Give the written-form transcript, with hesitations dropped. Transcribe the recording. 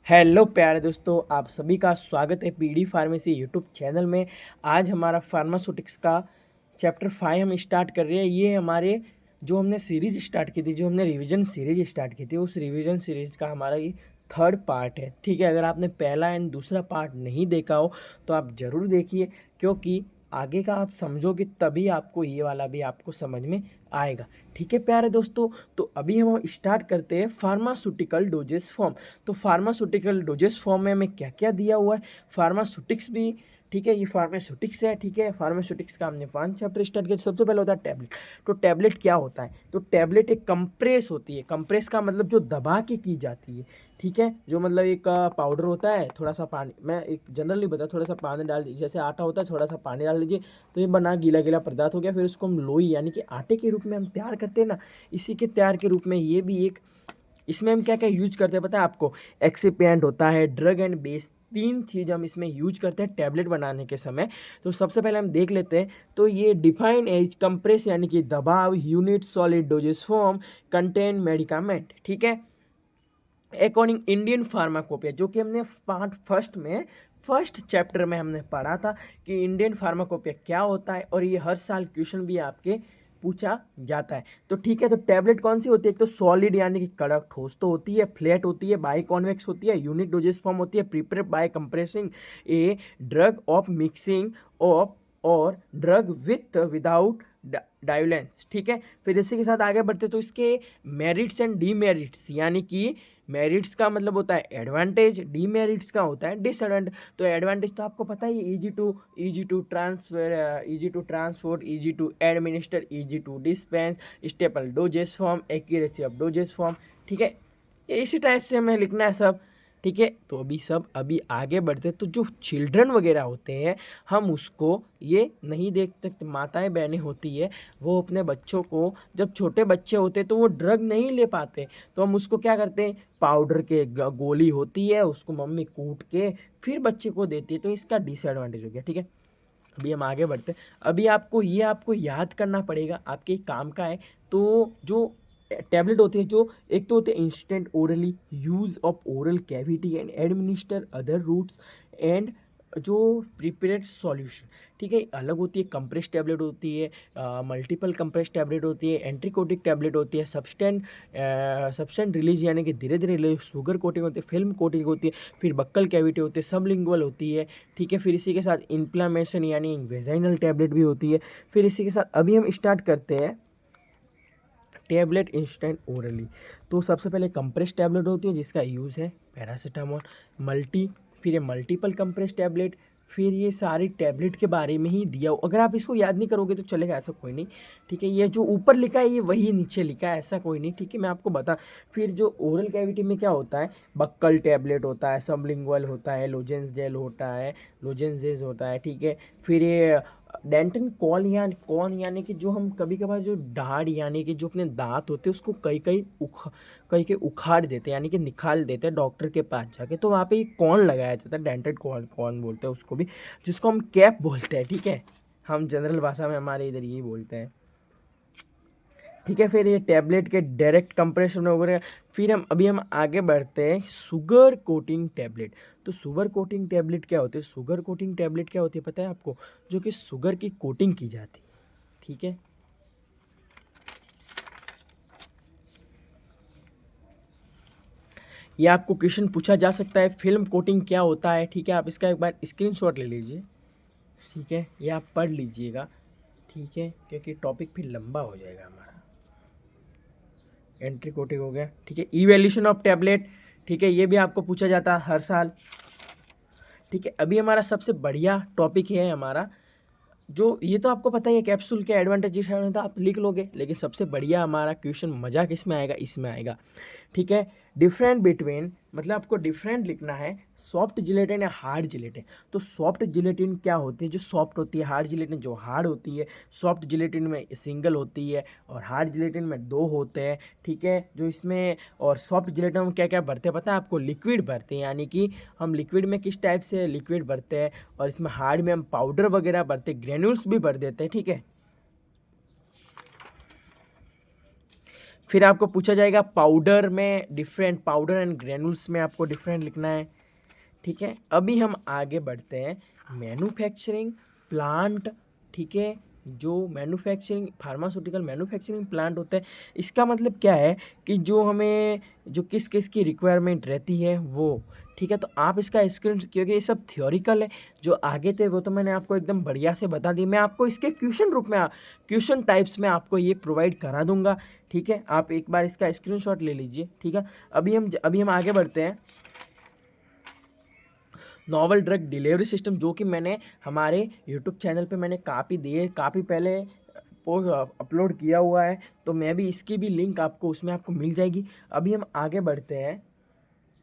Hello प्यारे दोस्तों, आप सभी का स्वागत है पीडी फार्मेसी यूट्यूब चैनल में। आज हमारा फार्मास्यूटिक्स का चैप्टर 5 हम स्टार्ट कर रहे हैं। ये हमारे जो हमने सीरीज स्टार्ट की थी, जो हमने रिवीजन सीरीज स्टार्ट की थी, उस रिवीजन सीरीज का हमारा ये थर्ड पार्ट है। ठीक है, अगर आपने पहला एंड दूसरा पार्ट नहीं देखा हो तो आप ज़रूर देखिए, क्योंकि आगे का आप समझोगे तभी आपको ये वाला भी आपको समझ में आएगा। ठीक है प्यारे दोस्तों, तो अभी हम स्टार्ट करते हैं फार्मास्यूटिकल डोजेस फॉर्म। तो फार्मास्यूटिकल डोजेस फॉर्म में हमें क्या क्या दिया हुआ है, फार्मास्यूटिक्स भी। ठीक है, ये फार्मास्यूटिक्स है। ठीक है, फार्मास्यूटिक्स का हमने 1 चैप्टर स्टार्ट किया। सबसे पहले होता है टैबलेट। तो टैबलेट क्या होता है? तो टैबलेट एक कंप्रेस होती है। कंप्रेस का मतलब जो दबा के की जाती है। ठीक है, जो मतलब एक पाउडर होता है, थोड़ा सा पानी, मैं एक जनरली बता, थोड़ा सा पानी डाल दीजिए, जैसे आटा होता है, थोड़ा सा पानी डाल दीजिए तो ये बना गीला गीला पदार्थ हो गया। फिर उसको हम लोई यानी कि आटे के रूप में हम तैयार करते हैं ना, इसी के तैयार के रूप में ये भी एक। इसमें हम क्या क्या यूज करते हैं पता है आपको? एक्सिपिएंट होता है, ड्रग एंड बेस, 3 चीज़ हम इसमें यूज करते हैं टैबलेट बनाने के समय। तो सबसे पहले हम देख लेते हैं। तो ये डिफाइन एज कंप्रेस यानी कि दबाव, unit solid doses form, contain medicament. ठीक है, अकॉर्डिंग इंडियन फार्माकोपिया, जो कि हमने पार्ट फर्स्ट चैप्टर में हमने पढ़ा था कि इंडियन फार्माकोपिया क्या होता है, और ये हर साल क्वेश्चन भी आपके पूछा जाता है। तो ठीक है, तो टैबलेट कौन सी होती है? एक तो सॉलिड यानी कि कड़क ठोस तो होती है, फ्लैट होती है, बाई कॉन्वेक्स होती है, यूनिट डोजेस फॉर्म होती है, prepared by compressing a drug of mixing of और ड्रग विथ विदाउट डायलेंस। ठीक है, फिर इसी के साथ आगे बढ़ते तो इसके मेरिट्स एंड डीमेरिट्स, यानी कि मेरिट्स का मतलब होता है एडवांटेज, डीमेरिट्स का होता है डिसएडवांटेज। तो एडवांटेज तो आपको पता ही, easy to transfer, easy to transport, easy to administer, easy to dispense, stable doses form, accuracy of doses form. ठीक है, इसी टाइप से हमें लिखना है सब। ठीक है, तो अभी आगे बढ़ते, तो जो चिल्ड्रन वगैरह होते हैं, हम उसको ये नहीं देख सकते। माताएं बहनें होती है, वो अपने बच्चों को, जब छोटे बच्चे होते हैं तो वो ड्रग नहीं ले पाते, तो हम उसको क्या करते हैं, पाउडर के गोली होती है, उसको मम्मी कूट के फिर बच्चे को देती है। तो इसका डिसएडवांटेज हो गया। ठीक है, अभी हम आगे बढ़ते हैं। अभी आपको याद करना पड़ेगा, आपके काम का है। तो जो टैबलेट होती है, जो एक तो होते हैं instant orally use of oral cavity and administer other routes and जो प्रिपेयर्ड सॉल्यूशन। ठीक है, अलग होती है। कंप्रेस टैबलेट होती है, मल्टीपल कंप्रेस टैबलेट होती है, एंट्रीकोटिक टैबलेट होती है, सब्सटेंट रिलीज यानी कि धीरे धीरे रिलीज, शुगर कोटिंग होती है, फिल्म कोटिंग होती है, फिर बक्कल कैविटी होती है, सबलिंगुअल होती है। ठीक है, फिर इसी के साथ इन्फ्लामेशन यानी वेजाइनल टैबलेट भी होती है। फिर इसी के साथ अभी हम स्टार्ट करते हैं टैबलेट इंस्टेंट ओरली। तो सबसे पहले कंप्रेस टैबलेट होती है, जिसका यूज़ है पैरासीटामोल, फिर ये मल्टीपल कंप्रेस टैबलेट, फिर ये सारी टैबलेट के बारे में ही दिया हो। अगर आप इसको याद नहीं करोगे तो चलेगा, ऐसा कोई नहीं। ठीक है, ये जो ऊपर लिखा है ये वही नीचे लिखा है, ऐसा कोई नहीं। ठीक है, मैं आपको बता। फिर जो ओरल कैविटी में क्या होता है, बक्कल टैबलेट होता है, सबलिंगुअल होता है, लोजेंस जेल होता है, लोजेंसेज होता है। ठीक है, फिर ये डेंटन कॉन यानी कि जो हम कभी कभार जो दाढ़ यानी कि जो अपने दांत होते हैं उसको कई उखाड़ देते हैं, यानी कि निकाल देते हैं डॉक्टर के पास जाके, तो वहाँ पे एक कॉन लगाया जाता है, डेंटेड कॉन बोलते हैं उसको भी, जिसको हम कैप बोलते हैं। ठीक है, हम जनरल भाषा में हमारे इधर यही बोलते हैं। ठीक है, फिर ये टैबलेट के डायरेक्ट कंप्रेशन वगैरह। फिर हम आगे बढ़ते हैं शुगर कोटिंग टैबलेट। तो शुगर कोटिंग टैबलेट क्या होती है? शुगर कोटिंग टैबलेट क्या होती है पता है आपको? जो कि शुगर की कोटिंग की जाती है। ठीक है, ये आपको क्वेश्चन पूछा जा सकता है, फिल्म कोटिंग क्या होता है? ठीक है, आप इसका एक बार स्क्रीनशॉट ले लीजिए। ठीक है, ये आप पढ़ लीजिएगा। ठीक है, क्योंकि टॉपिक फिर लंबा हो जाएगा हमारा। एंट्री कोटिंग हो गया। ठीक है, इवैल्यूएशन ऑफ टैबलेट। ठीक है, ये भी आपको पूछा जाता है हर साल। ठीक है, अभी हमारा सबसे बढ़िया टॉपिक है हमारा, जो ये तो आपको पता ही है, कैप्सूल के एडवांटेज तो आप लिख लोगे, लेकिन सबसे बढ़िया हमारा क्वेश्चन मजा किस में आएगा, इसमें आएगा। ठीक है, डिफरेंट बिटवीन, मतलब आपको डिफरेंट लिखना है सॉफ्ट जिलेटिन या हार्ड जिलेटिन। तो सॉफ्ट जिलेटिन क्या होती है? जो सॉफ्ट होती है, हार्ड जिलेटिन जो हार्ड होती है। सॉफ्ट जिलेटिन में सिंगल होती है और हार्ड जिलेटिन में 2 होते हैं। ठीक है, जो इसमें और सॉफ्ट जिलेटिन में क्या क्या भरते हैं पता है आपको? लिक्विड भरते हैं, यानी कि हम लिक्विड में किस टाइप से लिक्विड भरते हैं, और इसमें हार्ड में हम पाउडर वगैरह भरते हैं, ग्रेन्यूल्स भी भर देते हैं। ठीक है, फिर आपको पूछा जाएगा पाउडर में डिफरेंट, पाउडर एंड ग्रेनुल्स में आपको डिफरेंट लिखना है। ठीक है, अभी हम आगे बढ़ते हैं मैन्युफैक्चरिंग प्लांट। ठीक है, जो मैन्युफैक्चरिंग फार्मास्यूटिकल मैन्युफैक्चरिंग प्लांट होता है, इसका मतलब क्या है कि जो हमें जो किस किस की रिक्वायरमेंट रहती है वो। ठीक है, तो आप इसका स्क्रीन, क्योंकि ये सब थ्योरिकल है, जो आगे थे वो तो मैंने आपको एकदम बढ़िया से बता दी, मैं आपको इसके क्वेश्चन रूप में, क्वेश्चन टाइप्स में आपको ये प्रोवाइड करा दूंगा। ठीक है, आप एक बार इसका स्क्रीनशॉट ले लीजिए। ठीक है, अभी हम आगे बढ़ते हैं नॉवल ड्रग डिलीवरी सिस्टम, जो कि मैंने हमारे यूट्यूब चैनल पे मैंने काफ़ी पहले पोस्ट अपलोड किया हुआ है, तो मैं भी इसकी भी लिंक आपको उसमें आपको मिल जाएगी। अभी हम आगे बढ़ते हैं